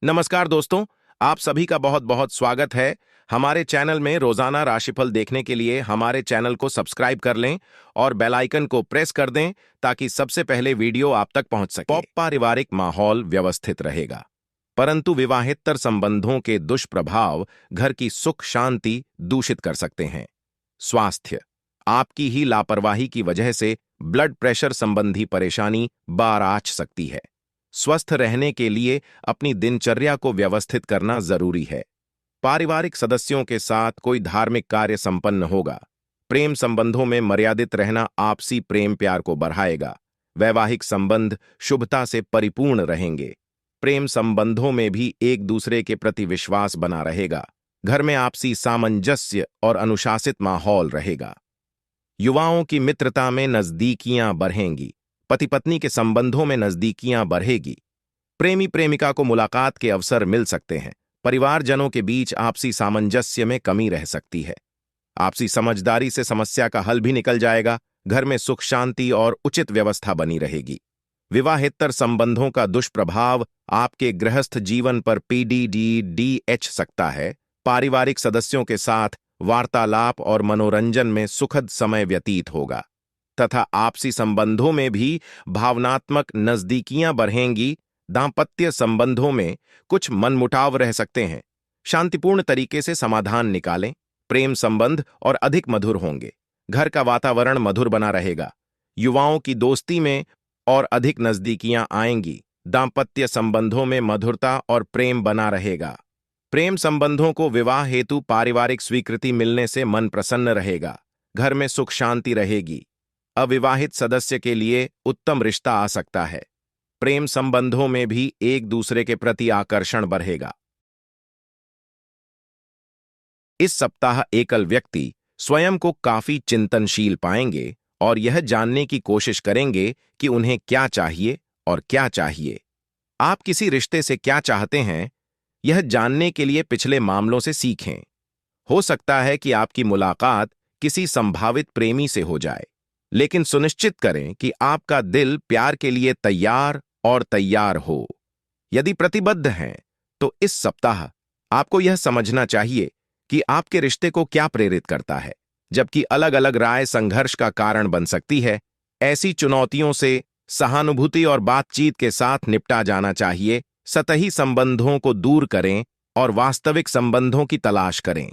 नमस्कार दोस्तों। आप सभी का बहुत बहुत स्वागत है हमारे चैनल में। रोजाना राशिफल देखने के लिए हमारे चैनल को सब्सक्राइब कर लें और बेल आइकन को प्रेस कर दें ताकि सबसे पहले वीडियो आप तक पहुंच सके। पारिवारिक माहौल व्यवस्थित रहेगा, परंतु विवाहेतर संबंधों के दुष्प्रभाव घर की सुख शांति दूषित कर सकते हैं। स्वास्थ्य, आपकी ही लापरवाही की वजह से ब्लड प्रेशर संबंधी परेशानी बार आ सकती है। स्वस्थ रहने के लिए अपनी दिनचर्या को व्यवस्थित करना जरूरी है। पारिवारिक सदस्यों के साथ कोई धार्मिक कार्य संपन्न होगा। प्रेम संबंधों में मर्यादित रहना आपसी प्रेम प्यार को बढ़ाएगा। वैवाहिक संबंध शुभता से परिपूर्ण रहेंगे। प्रेम संबंधों में भी एक दूसरे के प्रति विश्वास बना रहेगा। घर में आपसी सामंजस्य और अनुशासित माहौल रहेगा। युवाओं की मित्रता में नजदीकियां बढ़ेंगी। पति पत्नी के संबंधों में नजदीकियां बढ़ेगी। प्रेमी प्रेमिका को मुलाकात के अवसर मिल सकते हैं। परिवारजनों के बीच आपसी सामंजस्य में कमी रह सकती है। आपसी समझदारी से समस्या का हल भी निकल जाएगा। घर में सुख शांति और उचित व्यवस्था बनी रहेगी। विवाहेतर संबंधों का दुष्प्रभाव आपके गृहस्थ जीवन पर पीडीडीएच सकता है। पारिवारिक सदस्यों के साथ वार्तालाप और मनोरंजन में सुखद समय व्यतीत होगा तथा आपसी संबंधों में भी भावनात्मक नजदीकियां बढ़ेंगी। दांपत्य संबंधों में कुछ मनमुटाव रह सकते हैं। शांतिपूर्ण तरीके से समाधान निकालें। प्रेम संबंध और अधिक मधुर होंगे। घर का वातावरण मधुर बना रहेगा। युवाओं की दोस्ती में और अधिक नजदीकियां आएंगी। दांपत्य संबंधों में मधुरता और प्रेम बना रहेगा। प्रेम संबंधों को विवाह हेतु पारिवारिक स्वीकृति मिलने से मन प्रसन्न रहेगा। घर में सुख शांति रहेगी। अविवाहित सदस्य के लिए उत्तम रिश्ता आ सकता है। प्रेम संबंधों में भी एक दूसरे के प्रति आकर्षण बढ़ेगा। इस सप्ताह एकल व्यक्ति स्वयं को काफी चिंतनशील पाएंगे और यह जानने की कोशिश करेंगे कि उन्हें क्या चाहिए और क्या चाहिए। आप किसी रिश्ते से क्या चाहते हैं, यह जानने के लिए पिछले मामलों से सीखें। हो सकता है कि आपकी मुलाकात किसी संभावित प्रेमी से हो जाए, लेकिन सुनिश्चित करें कि आपका दिल प्यार के लिए तैयार हो। यदि प्रतिबद्ध हैं, तो इस सप्ताह आपको यह समझना चाहिए कि आपके रिश्ते को क्या प्रेरित करता है, जबकि अलग अलग राय संघर्ष का कारण बन सकती है। ऐसी चुनौतियों से सहानुभूति और बातचीत के साथ निपटा जाना चाहिए। सतही संबंधों को दूर करें और वास्तविक संबंधों की तलाश करें।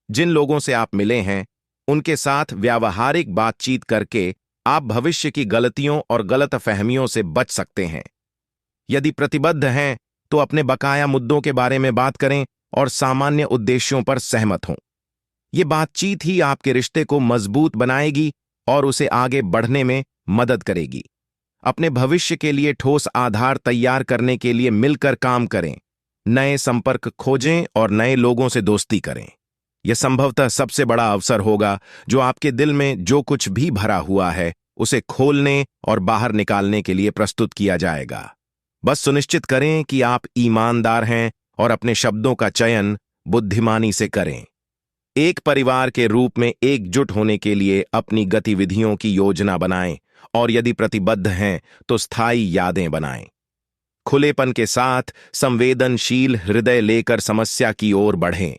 जिन लोगों से आप मिले हैं, उनके साथ व्यावहारिक बातचीत करके आप भविष्य की गलतियों और गलतफहमियों से बच सकते हैं। यदि प्रतिबद्ध हैं, तो अपने बकाया मुद्दों के बारे में बात करें और सामान्य उद्देश्यों पर सहमत हों। ये बातचीत ही आपके रिश्ते को मजबूत बनाएगी और उसे आगे बढ़ने में मदद करेगी। अपने भविष्य के लिए ठोस आधार तैयार करने के लिए मिलकर काम करें। नए संपर्क खोजें और नए लोगों से दोस्ती करें। यह संभवतः सबसे बड़ा अवसर होगा जो आपके दिल में जो कुछ भी भरा हुआ है उसे खोलने और बाहर निकालने के लिए प्रस्तुत किया जाएगा। बस सुनिश्चित करें कि आप ईमानदार हैं और अपने शब्दों का चयन बुद्धिमानी से करें। एक परिवार के रूप में एकजुट होने के लिए अपनी गतिविधियों की योजना बनाएं और यदि प्रतिबद्ध हैं तो स्थायी यादें बनाएं। खुलेपन के साथ संवेदनशील हृदय लेकर समस्या की ओर बढ़ें।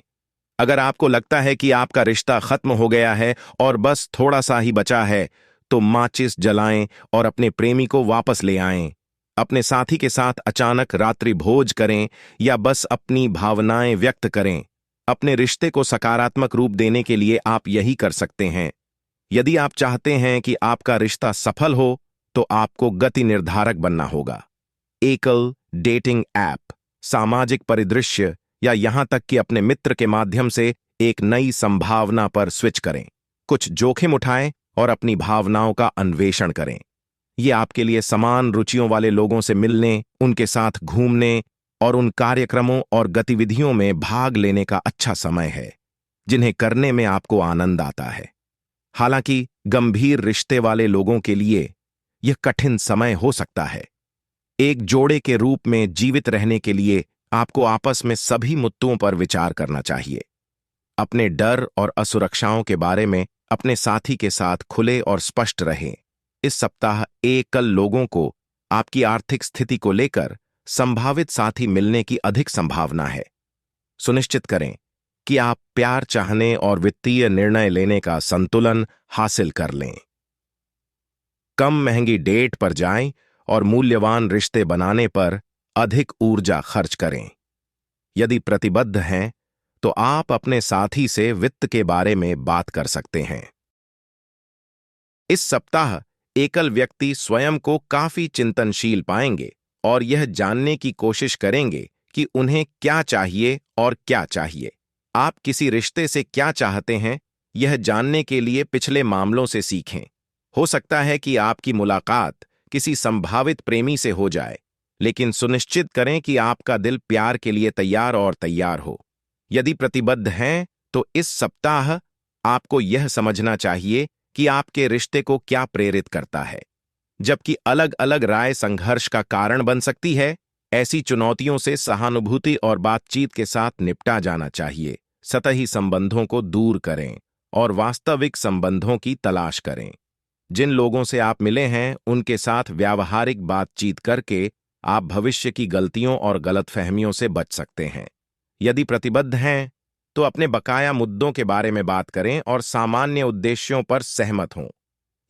अगर आपको लगता है कि आपका रिश्ता खत्म हो गया है और बस थोड़ा सा ही बचा है, तो माचिस जलाएं और अपने प्रेमी को वापस ले आएं। अपने साथी के साथ अचानक रात्रि भोज करें या बस अपनी भावनाएं व्यक्त करें। अपने रिश्ते को सकारात्मक रूप देने के लिए आप यही कर सकते हैं। यदि आप चाहते हैं कि आपका रिश्ता सफल हो, तो आपको गति निर्धारक बनना होगा। एकल डेटिंग ऐप, सामाजिक परिदृश्य या यहां तक कि अपने मित्र के माध्यम से एक नई संभावना पर स्विच करें। कुछ जोखिम उठाएं और अपनी भावनाओं का अन्वेषण करें। ये आपके लिए समान रुचियों वाले लोगों से मिलने, उनके साथ घूमने और उन कार्यक्रमों और गतिविधियों में भाग लेने का अच्छा समय है जिन्हें करने में आपको आनंद आता है। हालांकि गंभीर रिश्ते वाले लोगों के लिए यह कठिन समय हो सकता है। एक जोड़े के रूप में जीवित रहने के लिए आपको आपस में सभी मुद्दों पर विचार करना चाहिए। अपने डर और असुरक्षाओं के बारे में अपने साथी के साथ खुले और स्पष्ट रहें। इस सप्ताह एकल लोगों को आपकी आर्थिक स्थिति को लेकर संभावित साथी मिलने की अधिक संभावना है। सुनिश्चित करें कि आप प्यार चाहने और वित्तीय निर्णय लेने का संतुलन हासिल कर लें। कम महंगी डेट पर जाएं और मूल्यवान रिश्ते बनाने पर अधिक ऊर्जा खर्च करें। यदि प्रतिबद्ध हैं, तो आप अपने साथी से वित्त के बारे में बात कर सकते हैं। इस सप्ताह एकल व्यक्ति स्वयं को काफी चिंतनशील पाएंगे और यह जानने की कोशिश करेंगे कि उन्हें क्या चाहिए और क्या चाहिए। आप किसी रिश्ते से क्या चाहते हैं, यह जानने के लिए पिछले मामलों से सीखें। हो सकता है कि आपकी मुलाकात किसी संभावित प्रेमी से हो जाए, लेकिन सुनिश्चित करें कि आपका दिल प्यार के लिए तैयार हो। यदि प्रतिबद्ध हैं, तो इस सप्ताह आपको यह समझना चाहिए कि आपके रिश्ते को क्या प्रेरित करता है। जबकि अलग अलग राय संघर्ष का कारण बन सकती है, ऐसी चुनौतियों से सहानुभूति और बातचीत के साथ निपटा जाना चाहिए। सतही संबंधों को दूर करें और वास्तविक संबंधों की तलाश करें। जिन लोगों से आप मिले हैं, उनके साथ व्यावहारिक बातचीत करके आप भविष्य की गलतियों और गलतफहमियों से बच सकते हैं। यदि प्रतिबद्ध हैं, तो अपने बकाया मुद्दों के बारे में बात करें और सामान्य उद्देश्यों पर सहमत हों।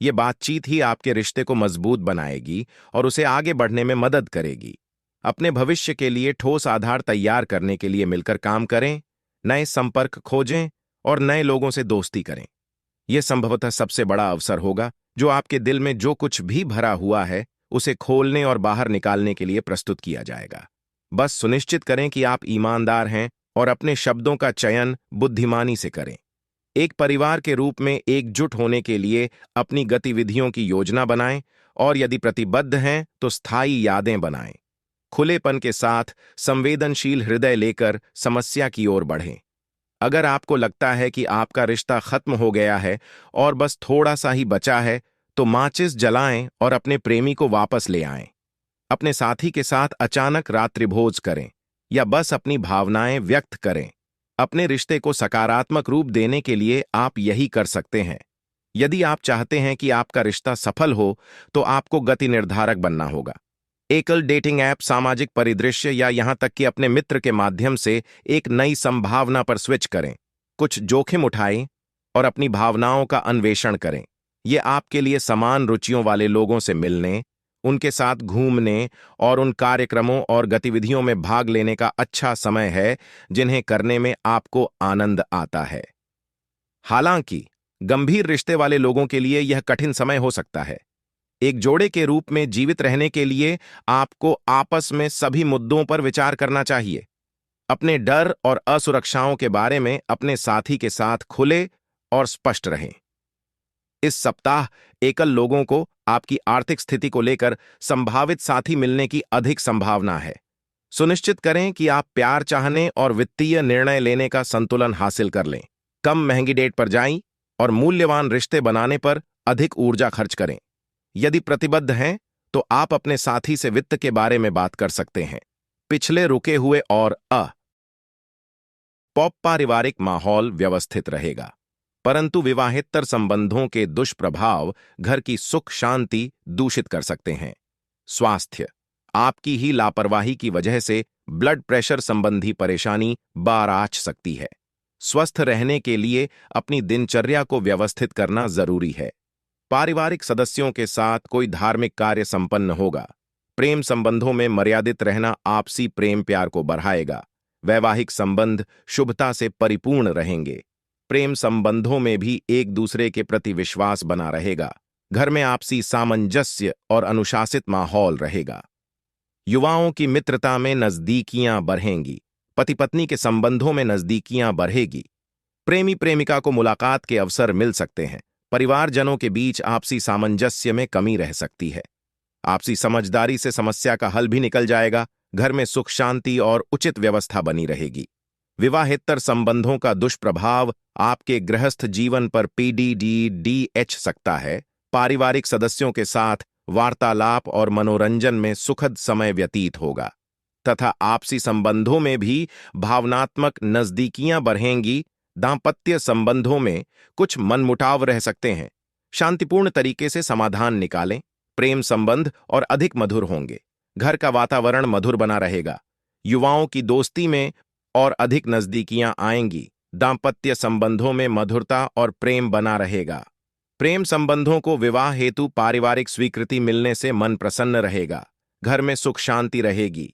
ये बातचीत ही आपके रिश्ते को मजबूत बनाएगी और उसे आगे बढ़ने में मदद करेगी। अपने भविष्य के लिए ठोस आधार तैयार करने के लिए मिलकर काम करें, नए संपर्क खोजें और नए लोगों से दोस्ती करें। यह संभवतः सबसे बड़ा अवसर होगा जो आपके दिल में जो कुछ भी भरा हुआ है, उसे खोलने और बाहर निकालने के लिए प्रस्तुत किया जाएगा। बस सुनिश्चित करें कि आप ईमानदार हैं और अपने शब्दों का चयन बुद्धिमानी से करें। एक परिवार के रूप में एकजुट होने के लिए अपनी गतिविधियों की योजना बनाएं और यदि प्रतिबद्ध हैं, तो स्थायी यादें बनाएं। खुलेपन के साथ संवेदनशील हृदय लेकर समस्या की ओर बढ़ें। अगर आपको लगता है कि आपका रिश्ता खत्म हो गया है और बस थोड़ा सा ही बचा है, तो माचिस जलाएं और अपने प्रेमी को वापस ले आएं। अपने साथी के साथ अचानक रात्रिभोज करें या बस अपनी भावनाएं व्यक्त करें। अपने रिश्ते को सकारात्मक रूप देने के लिए आप यही कर सकते हैं। यदि आप चाहते हैं कि आपका रिश्ता सफल हो, तो आपको गति निर्धारक बनना होगा। एकल डेटिंग ऐप, सामाजिक परिदृश्य या यहां तक कि अपने मित्र के माध्यम से एक नई संभावना पर स्विच करें। कुछ जोखिम उठाएं और अपनी भावनाओं का अन्वेषण करें। ये आपके लिए समान रुचियों वाले लोगों से मिलने, उनके साथ घूमने और उन कार्यक्रमों और गतिविधियों में भाग लेने का अच्छा समय है जिन्हें करने में आपको आनंद आता है। हालांकि गंभीर रिश्ते वाले लोगों के लिए यह कठिन समय हो सकता है। एक जोड़े के रूप में जीवित रहने के लिए आपको आपस में सभी मुद्दों पर विचार करना चाहिए। अपने डर और असुरक्षाओं के बारे में अपने साथी के साथ खुले और स्पष्ट रहें। इस सप्ताह एकल लोगों को आपकी आर्थिक स्थिति को लेकर संभावित साथी मिलने की अधिक संभावना है। सुनिश्चित करें कि आप प्यार चाहने और वित्तीय निर्णय लेने का संतुलन हासिल कर लें। कम महंगी डेट पर जाएं और मूल्यवान रिश्ते बनाने पर अधिक ऊर्जा खर्च करें। यदि प्रतिबद्ध हैं, तो आप अपने साथी से वित्त के बारे में बात कर सकते हैं। पिछले रुके हुए और पॉप पारिवारिक माहौल व्यवस्थित रहेगा, परंतु विवाहेतर संबंधों के दुष्प्रभाव घर की सुख शांति दूषित कर सकते हैं। स्वास्थ्य, आपकी ही लापरवाही की वजह से ब्लड प्रेशर संबंधी परेशानी बार आ सकती है। स्वस्थ रहने के लिए अपनी दिनचर्या को व्यवस्थित करना जरूरी है। पारिवारिक सदस्यों के साथ कोई धार्मिक कार्य संपन्न होगा। प्रेम संबंधों में मर्यादित रहना आपसी प्रेम प्यार को बढ़ाएगा। वैवाहिक संबंध शुभता से परिपूर्ण रहेंगे। प्रेम संबंधों में भी एक दूसरे के प्रति विश्वास बना रहेगा। घर में आपसी सामंजस्य और अनुशासित माहौल रहेगा। युवाओं की मित्रता में नजदीकियां बढ़ेंगी। पति पत्नी के संबंधों में नजदीकियां बढ़ेगी। प्रेमी प्रेमिका को मुलाकात के अवसर मिल सकते हैं। परिवारजनों के बीच आपसी सामंजस्य में कमी रह सकती है। आपसी समझदारी से समस्या का हल भी निकल जाएगा। घर में सुख शांति और उचित व्यवस्था बनी रहेगी। विवाहेतर संबंधों का दुष्प्रभाव आपके गृहस्थ जीवन पर पीडीडीएच सकता है। पारिवारिक सदस्यों के साथ वार्तालाप और मनोरंजन में सुखद समय व्यतीत होगा तथा आपसी संबंधों में भी भावनात्मक नजदीकियां बढ़ेंगी। दांपत्य संबंधों में कुछ मनमुटाव रह सकते हैं। शांतिपूर्ण तरीके से समाधान निकालें। प्रेम संबंध और अधिक मधुर होंगे। घर का वातावरण मधुर बना रहेगा। युवाओं की दोस्ती में और अधिक नजदीकियां आएंगी। दाम्पत्य संबंधों में मधुरता और प्रेम बना रहेगा। प्रेम संबंधों को विवाह हेतु पारिवारिक स्वीकृति मिलने से मन प्रसन्न रहेगा। घर में सुख शांति रहेगी।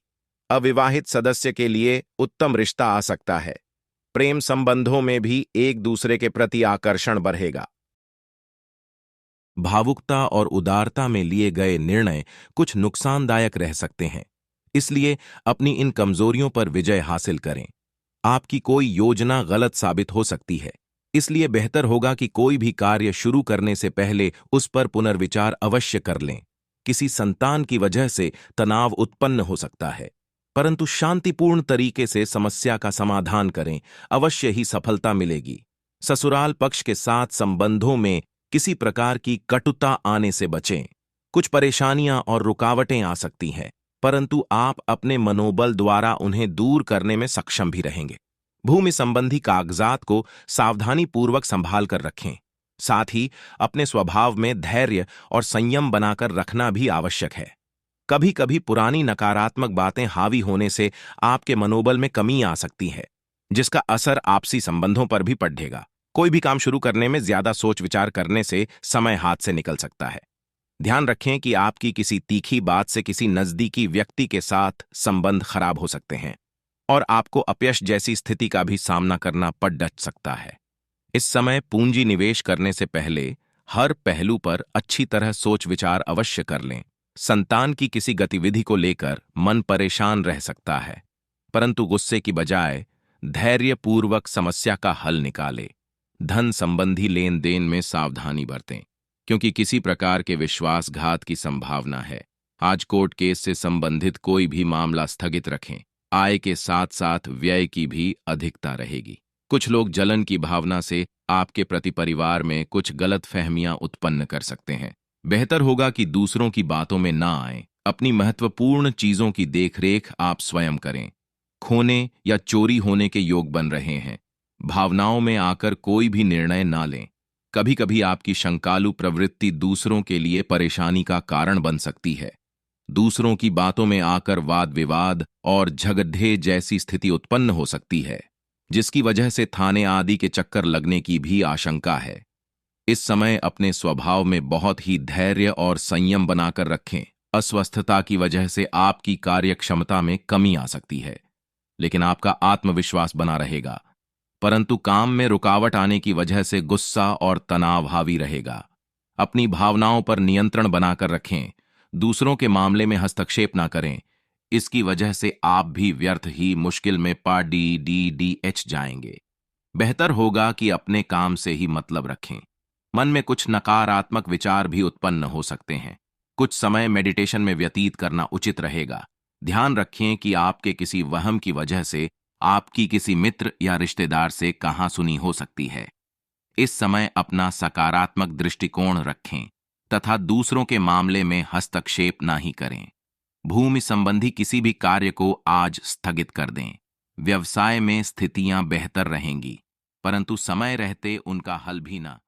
अविवाहित सदस्य के लिए उत्तम रिश्ता आ सकता है। प्रेम संबंधों में भी एक दूसरे के प्रति आकर्षण बढ़ेगा। भावुकता और उदारता में लिए गए निर्णय कुछ नुकसानदायक रह सकते हैं, इसलिए अपनी इन कमजोरियों पर विजय हासिल करें। आपकी कोई योजना गलत साबित हो सकती है, इसलिए बेहतर होगा कि कोई भी कार्य शुरू करने से पहले उस पर पुनर्विचार अवश्य कर लें। किसी संतान की वजह से तनाव उत्पन्न हो सकता है, परंतु शांतिपूर्ण तरीके से समस्या का समाधान करें, अवश्य ही सफलता मिलेगी। ससुराल पक्ष के साथ संबंधों में किसी प्रकार की कटुता आने से बचें। कुछ परेशानियां और रुकावटें आ सकती हैं, परंतु आप अपने मनोबल द्वारा उन्हें दूर करने में सक्षम भी रहेंगे। भूमि संबंधी कागजात को सावधानीपूर्वक संभाल कर रखें। साथ ही अपने स्वभाव में धैर्य और संयम बनाकर रखना भी आवश्यक है। कभी कभी पुरानी नकारात्मक बातें हावी होने से आपके मनोबल में कमी आ सकती है, जिसका असर आपसी संबंधों पर भी पड़ेगा। कोई भी काम शुरू करने में ज्यादा सोच विचार करने से समय हाथ से निकल सकता है। ध्यान रखें कि आपकी किसी तीखी बात से किसी नजदीकी व्यक्ति के साथ संबंध खराब हो सकते हैं और आपको अपयश जैसी स्थिति का भी सामना करना पड़ सकता है। इस समय पूंजी निवेश करने से पहले हर पहलू पर अच्छी तरह सोच विचार अवश्य कर लें। संतान की किसी गतिविधि को लेकर मन परेशान रह सकता है, परंतु गुस्से की बजाय धैर्यपूर्वक समस्या का हल निकालें। धन संबंधी लेन देन में सावधानी बरतें, क्योंकि किसी प्रकार के विश्वासघात की संभावना है। आज कोर्ट केस से संबंधित कोई भी मामला स्थगित रखें। आय के साथ साथ व्यय की भी अधिकता रहेगी। कुछ लोग जलन की भावना से आपके प्रति परिवार में कुछ गलत फहमियां उत्पन्न कर सकते हैं। बेहतर होगा कि दूसरों की बातों में ना आएं। अपनी महत्वपूर्ण चीजों की देखरेख आप स्वयं करें। खोने या चोरी होने के योग बन रहे हैं। भावनाओं में आकर कोई भी निर्णय ना लें। कभी कभी आपकी शंकालु प्रवृत्ति दूसरों के लिए परेशानी का कारण बन सकती है। दूसरों की बातों में आकर वाद विवाद और झगड़े जैसी स्थिति उत्पन्न हो सकती है, जिसकी वजह से थाने आदि के चक्कर लगने की भी आशंका है। इस समय अपने स्वभाव में बहुत ही धैर्य और संयम बनाकर रखें। अस्वस्थता की वजह से आपकी कार्यक्षमता में कमी आ सकती है, लेकिन आपका आत्मविश्वास बना रहेगा। परंतु काम में रुकावट आने की वजह से गुस्सा और तनाव हावी रहेगा। अपनी भावनाओं पर नियंत्रण बनाकर रखें। दूसरों के मामले में हस्तक्षेप ना करें, इसकी वजह से आप भी व्यर्थ ही मुश्किल में पड़ जाएंगे। बेहतर होगा कि अपने काम से ही मतलब रखें। मन में कुछ नकारात्मक विचार भी उत्पन्न हो सकते हैं। कुछ समय मेडिटेशन में व्यतीत करना उचित रहेगा। ध्यान रखें कि आपके किसी वहम की वजह से आपकी किसी मित्र या रिश्तेदार से कहासुनी हो सकती है। इस समय अपना सकारात्मक दृष्टिकोण रखें तथा दूसरों के मामले में हस्तक्षेप ना ही करें। भूमि संबंधी किसी भी कार्य को आज स्थगित कर दें। व्यवसाय में स्थितियां बेहतर रहेंगी, परंतु समय रहते उनका हल भी ना